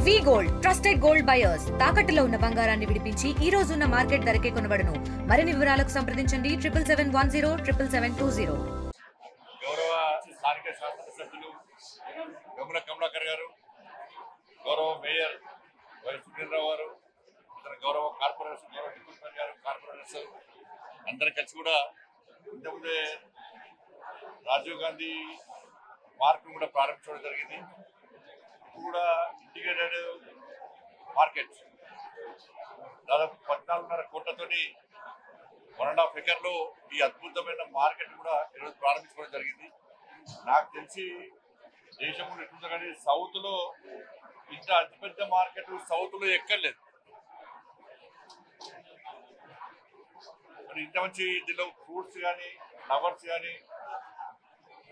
వి gold trusted gold buyers తాకట్టులో ఉన్న బంగారాన్ని విడిపించి ఈ రోజు ఉన్న మార్కెట్ ధరకే కొనబడును. మరిన్ని వివరాలకు సంప్రదించండి 7710 గౌరవ స్థానిక శాసనసభ్యులు గమల కమలాకర్ గారు, గౌరవ మేయర్ వై సునీల్రావు గారు, గౌరవ కార్పొరేషన్ గౌరవ డిప్యూటీ గారు, కార్పొరేటర్స్ అందరూ కలిసి కూడా ఇంతకుముందే రాజీవ్ గాంధీ పార్క్ కూడా ప్రారంభించడం జరిగింది. కూడా ఇంటిగ్రేటెడ్ మార్కెట్ దాదాపు 14.5 కోట్లతోటి 1.5 ఎకర్లో ఈ అద్భుతమైన మార్కెట్ కూడా ఈరోజు ప్రారంభించుకోవడం జరిగింది. నాకు తెలిసి దేశంలో ఎట్లుందో కానీ సౌత్ లో ఇంత అతిపెద్ద మార్కెట్ సౌత్ లో ఎక్కర్లేదు. మరి ఇంత మంచి దీనిలో ఫ్రూట్స్ కానీ, ఫ్లవర్స్ కానీ,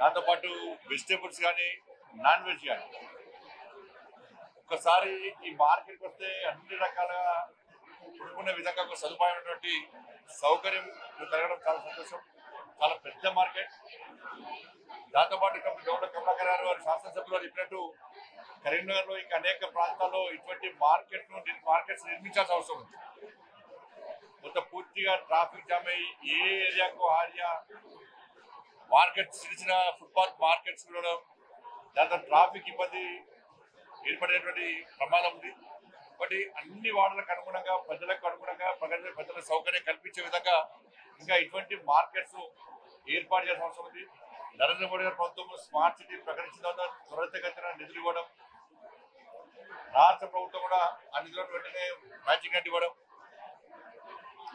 దాంతోపాటు వెజిటేబుల్స్ కానీ, నాన్ వెజ్ కానీ, ఒకసారి ఈ మార్కెట్కి వస్తే అన్ని రకాలుగా కొనుక్కునే విధంగా ఒక సదుపాయమైనటువంటి సౌకర్యం జరగడం చాలా సంతోషం. చాలా పెద్ద మార్కెట్. దాంతోపాటు గౌరవ కమలాకర్ గారు వారి శాసనసభ్యులు చెప్పినట్టు కరీంనగర్లో ఇంకా అనేక ప్రాంతాల్లో ఇటువంటి మార్కెట్స్ నిర్మించాల్సిన అవసరం ఉంది. మొత్తం పూర్తిగా ట్రాఫిక్ జామ్ అయ్యి ఏ ఏరియాకు ఆ ఏరియా మార్కెట్స్ చిన్న ఫుట్పాత్ మార్కెట్స్ కూడా దాంతో ట్రాఫిక్ ఇబ్బంది ఏర్పడేటువంటి ప్రమాదం ఉంది. కాబట్టి అన్ని వార్డులకు అనుగుణంగా, ప్రజలకు అనుగుణంగా, ప్రజల సౌకర్యం కల్పించే విధంగా ఇంకా ఇటువంటి మార్కెట్స్ ఏర్పాటు చేయాల్సిన అవసరం ఉంది. నరేంద్ర మోడీ గారి ప్రభుత్వం స్మార్ట్ సిటీ ప్రకటించిన తర్వాత త్వరితగతిన నిధులు ఇవ్వడం, రాష్ట్ర ప్రభుత్వం కూడా ఆ నిధులను వెంటనే మ్యాచింగ్ అంటే ఇవ్వడం,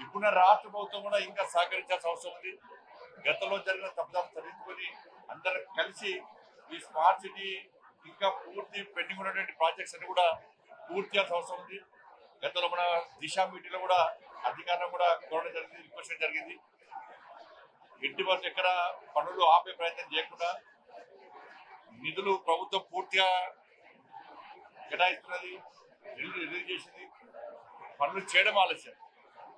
ఇప్పుడున్న రాష్ట్ర ప్రభుత్వం కూడా ఇంకా సహకరించాల్సిన అవసరం ఉంది. గతంలో జరిగిన తప్పుదాలు సరిదిద్దుకొని అందరం కలిసి ఈ స్మార్ట్ సిటీ ఇంకా పూర్తి పెండింగ్ ఉన్నటువంటి ప్రాజెక్ట్స్ అన్ని కూడా పూర్తి చేయాల్సిన అవసరం ఉంది. గతంలో మన దిశా మీటింగ్లో కూడా అధికారులను కూడా కోరడం జరిగింది, రిక్వెస్ట్ జరిగింది. ఎట్టి వరకు ఎక్కడ పనులు ఆపే ప్రయత్నం చేయకుండా నిధులు ప్రభుత్వం పూర్తిగా కేటాయిస్తున్నది, రిలీజ్ చేసింది. పనులు చేయడం ఆలస్యం,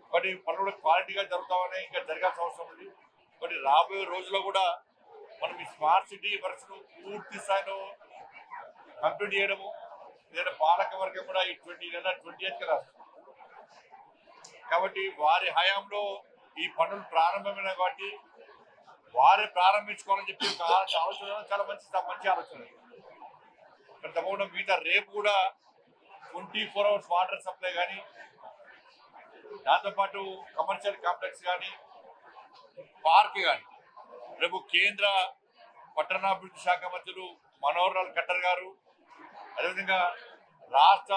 కాబట్టి పనులు కూడా క్వాలిటీగా జరుగుతామని ఇంకా జరగాల్సిన అవసరం ఉంది. కాబట్టి రాబోయే రోజుల్లో కూడా మనం ఈ స్మార్ట్ సిటీ వర్క్స్ ను పూర్తి స్థాయిలో కంప్లీట్ చేయడము, లేదా పాలక వర్గం కూడా ఈ 28కి రాస్తారు. కాబట్టి వారి హయాంలో ఈ పనులు ప్రారంభమైన కాబట్టి వారే ప్రారంభించుకోవాలని చెప్పి ఒక ఆలోచన చాలా మంచి ఆలోచన. తప్పకుండా మిగతా రేపు కూడా 24 hours వాటర్ సప్లై కానీ, దాంతోపాటు కమర్షియల్ కాంప్లెక్స్ కానీ, పార్క్ కానీ రేపు కేంద్ర పట్టణాభివృద్ధి శాఖ మంత్రులు మనోహర్ లాల్ ఖట్టర్ గారు, అదేవిధంగా రాష్ట్ర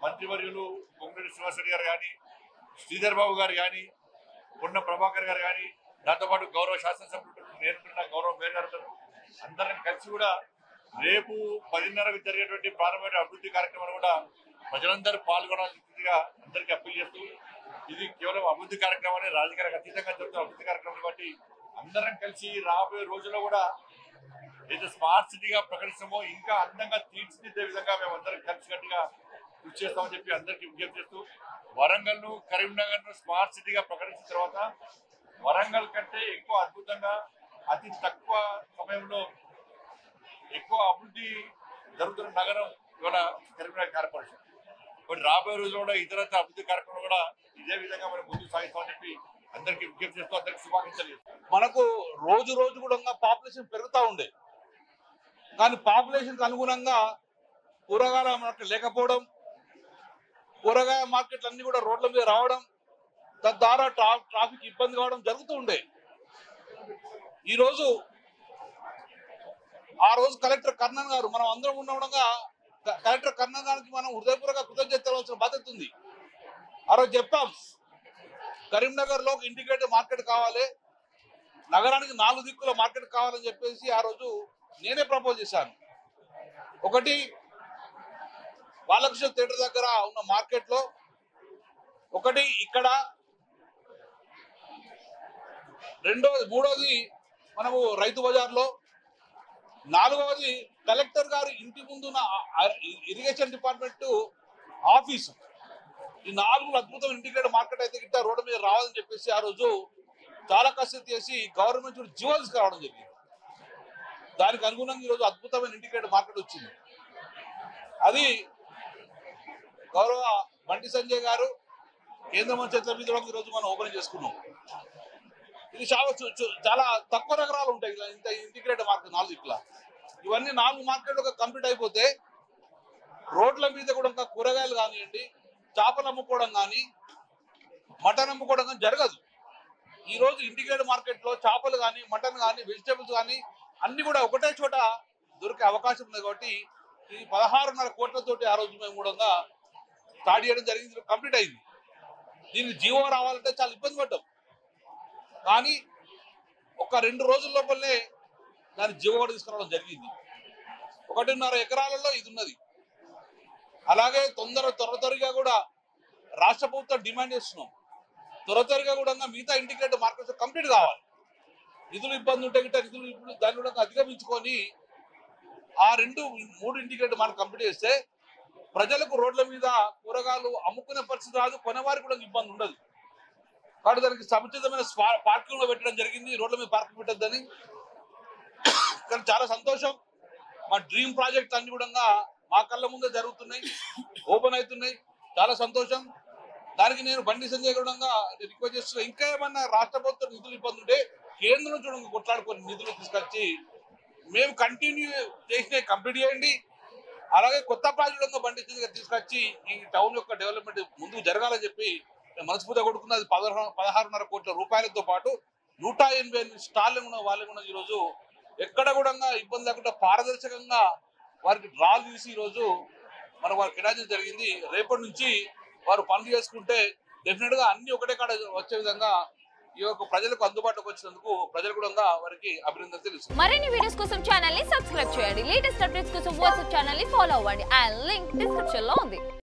మంత్రివర్యులు పొంగులేటి శ్రీనివాసరెడ్డి గారు కానీ, శ్రీధర్ బాబు గారు కానీ, పొన్న ప్రభాకర్ గారు కానీ, దాంతోపాటు గౌరవ శాసనసభ్యులు నేనుంటున్న గౌరవ మేయర్ గారు అందరం కలిసి కూడా రేపు 10:30కు జరిగేటువంటి ప్రారంభమైన అభివృద్ధి కార్యక్రమాలు కూడా ప్రజలందరూ పాల్గొనాల్సిందిగా అందరికీ అప్పీల్ చేస్తూ, ఇది కేవలం అభివృద్ధి కార్యక్రమాన్ని రాజకీయాలకు అతీతంగా జరుగుతున్న అభివృద్ధి కార్యక్రమం కాబట్టి అందరం కలిసి రాబోయే రోజుల్లో కూడా ఏదైతే స్మార్ట్ సిటీగా ప్రకటిస్తామో ఇంకా అందంగా తీర్చిదిద్దే విధంగా మేము అందరం కలిసికట్టుగా కృషి చేస్తామని చెప్పి అందరికీ విజ్ఞప్తి చేస్తూ, వరంగల్ను, కరీంనగర్ను స్మార్ట్ సిటీగా ప్రకటించిన తర్వాత వరంగల్ కంటే ఎక్కువ అద్భుతంగా అతి తక్కువ సమయంలో ఎక్కువ అభివృద్ధి జరుగుతున్న నగరం ఇవాళ కరీంనగర్ కార్పొరేషన్. కాబట్టి రాబోయే రోజుల్లో కూడా ఇతరత్ర అభివృద్ధి కార్యక్రమాలు కూడా ఇదే విధంగా మనం ముందుకు సాగిస్తామని చెప్పి అందరికీ విజ్ఞప్తి చేస్తూ అందరికీ శుభాకాంక్షలు. మనకు రోజు కూడా పాపులేషన్ పెరుగుతూ ఉండే, కానీ పాపులేషన్కి అనుగుణంగా కూరగాయల మార్కెట్ లేకపోవడం, కూరగాయ మార్కెట్లు అన్ని కూడా రోడ్ల మీద రావడం, తద్వారా ట్రాఫిక్ ఇబ్బంది కావడం జరుగుతూ ఉండే. ఆ రోజు కలెక్టర్ కర్ణన్ గారు, మనం అందరం ఉండగా కలెక్టర్ కర్ణన్ గారికి మనం హృదయపూర్వక కృతజ్ఞత తెలవాల్సిన బాధ్యత ఉంది. ఆ రోజు చెప్పాం, కరీంనగర్ లో ఇంటిగ్రేటెడ్ మార్కెట్ కావాలి, నగరానికి 4 దిక్కుల మార్కెట్ కావాలని చెప్పేసి ఆ రోజు నేనే ప్రపోజ్ చేశాను. ఒకటి బాలకృష్ణ థియేటర్ దగ్గర ఉన్న మార్కెట్ లో, ఒకటి ఇక్కడ, మూడోది మనము రైతు బజార్లో, 4వది కలెక్టర్ గారు ఇంటి ముందున్న ఇరిగేషన్ డిపార్ట్మెంట్ ఆఫీసు. ఈ 4 అద్భుతం ఇంటిగ్రేటెడ్ మార్కెట్ అయితే గిట్ట రోడ్డు మీద రావాలని చెప్పేసి ఆ రోజు చాలా కసరత్తు చేసి గవర్నమెంట్ జీవో తీసుకురావడం జరిగింది. దానికి అనుగుణంగా ఈరోజు అద్భుతమైన ఇంటిగ్రేటెడ్ మార్కెట్ వచ్చింది. అది గౌరవ బండి సంజయ్ గారు కేంద్ర మంత్రి చేతుల మీదుగా ఈరోజు మనం ఓపెన్ చేసుకున్నాం. ఇది చాలా తక్కువ నగరాలు ఉంటాయి ఇలా ఇంత ఇంటిగ్రేటెడ్ మార్కెట్ 4 ఇట్లా. ఇవన్నీ 4 మార్కెట్లు కంప్లీట్ అయిపోతే రోడ్ల మీద కూడా కూరగాయలు కానివ్వండి, చేపలు అమ్ముకోవడం కానీ, మటన్ అమ్ముకోవడం కానీ జరగదు. ఈ రోజు ఇంటిగ్రేటెడ్ మార్కెట్లో చేపలు కానీ, మటన్ కానీ, వెజిటేబుల్స్ కానీ అన్ని కూడా ఒకటే చోట దొరికే అవకాశం ఉంది. కాబట్టి ఈ 16.5 కోట్లతోటి ఆ రోజు మేము కూడా స్టార్ట్ చేయడం జరిగింది, కంప్లీట్ అయింది. దీనికి జీవో రావాలంటే చాలా ఇబ్బంది పడ్డాం. కానీ ఒక 2 రోజుల లోపలనే దాని జీవో కూడా తీసుకురావడం జరిగింది. 1.5 ఎకరాలలో ఇది ఉన్నది. అలాగే త్వరగా కూడా రాష్ట్ర ప్రభుత్వం డిమాండ్ చేస్తున్నాం, త్వరగా కూడా మిగతా ఇంటిగ్రేటెడ్ మార్కెట్స్ కంప్లీట్ కావాలి. నిధులు ఇబ్బంది ఉంటే గిట్ట నిధులు దాన్ని కూడా అధిగమించుకొని ఆ 2-3 ఇంటిగ్రేటెడ్ మార్కెట్ కంప్లీట్ చేస్తే ప్రజలకు రోడ్ల మీద కూరగాయలు అమ్ముకునే పరిస్థితి రాదు, కొనేవారికి కూడా ఇబ్బంది ఉండదు. కాబట్టి దానికి సముచితమైన పార్కింగ్ లో పెట్టడం జరిగింది. రోడ్ల మీద పార్కింగ్ పెట్టద్దని. కానీ చాలా సంతోషం, మా డ్రీమ్ ప్రాజెక్ట్ అన్ని కూడా మా కళ్ళ ముందే జరుగుతున్నాయి, ఓపెన్ అవుతున్నాయి. చాలా సంతోషం. దానికి నేను బండి సంజయ్ కూడా రిక్వెస్ట్ చేస్తున్నా, ఇంకా ఏమన్నా రాష్ట్ర ప్రభుత్వం నిధులు ఇబ్బంది ఉంటే కేంద్రం చూడండి కొట్లాడుకొని నిధులు తీసుకొచ్చి మేము కంటిన్యూ చేసిన కంప్లీట్ చేయండి. అలాగే కొత్త ప్రాజెక్టు బండి సంజయ్ తీసుకొచ్చి ఈ టౌన్ యొక్క డెవలప్మెంట్ ముందుకు జరగాలని చెప్పి మనస్ఫూర్తిగా కొడుకున్నది. 16.5 కోట్ల రూపాయలతో పాటు 188 స్టాళ్ళు ఉన్న వాళ్ళు కూడా ఈరోజు ఎక్కడ కూడా ఇబ్బంది లేకుండా పారదర్శకంగా వారికి డ్రాలు తీసి ఈరోజు మనం వారికి కేటాయించడం జరిగింది. రేపటి నుంచి వారు పనులు చేసుకుంటే డెఫినెట్ గా అన్ని ఒకటే కాడ వచ్చే విధంగా ఈ యొక్క ప్రజలకు అందుబాటులోకి వచ్చినందుకు ప్రజలు కూడా వారికి అభినందనలు తెలుసు. మరిన్ని వీడియోస్ కోసం ఛానల్ ని సబ్స్క్రైబ్ చేయండి. లేటెస్ట్ అప్డేట్స్ కోసం వాట్సాప్ ఛానల్ ని ఫాలో అవ్వండి. ఆ లింక్ డిస్క్రిప్షన్ లో ఉంది.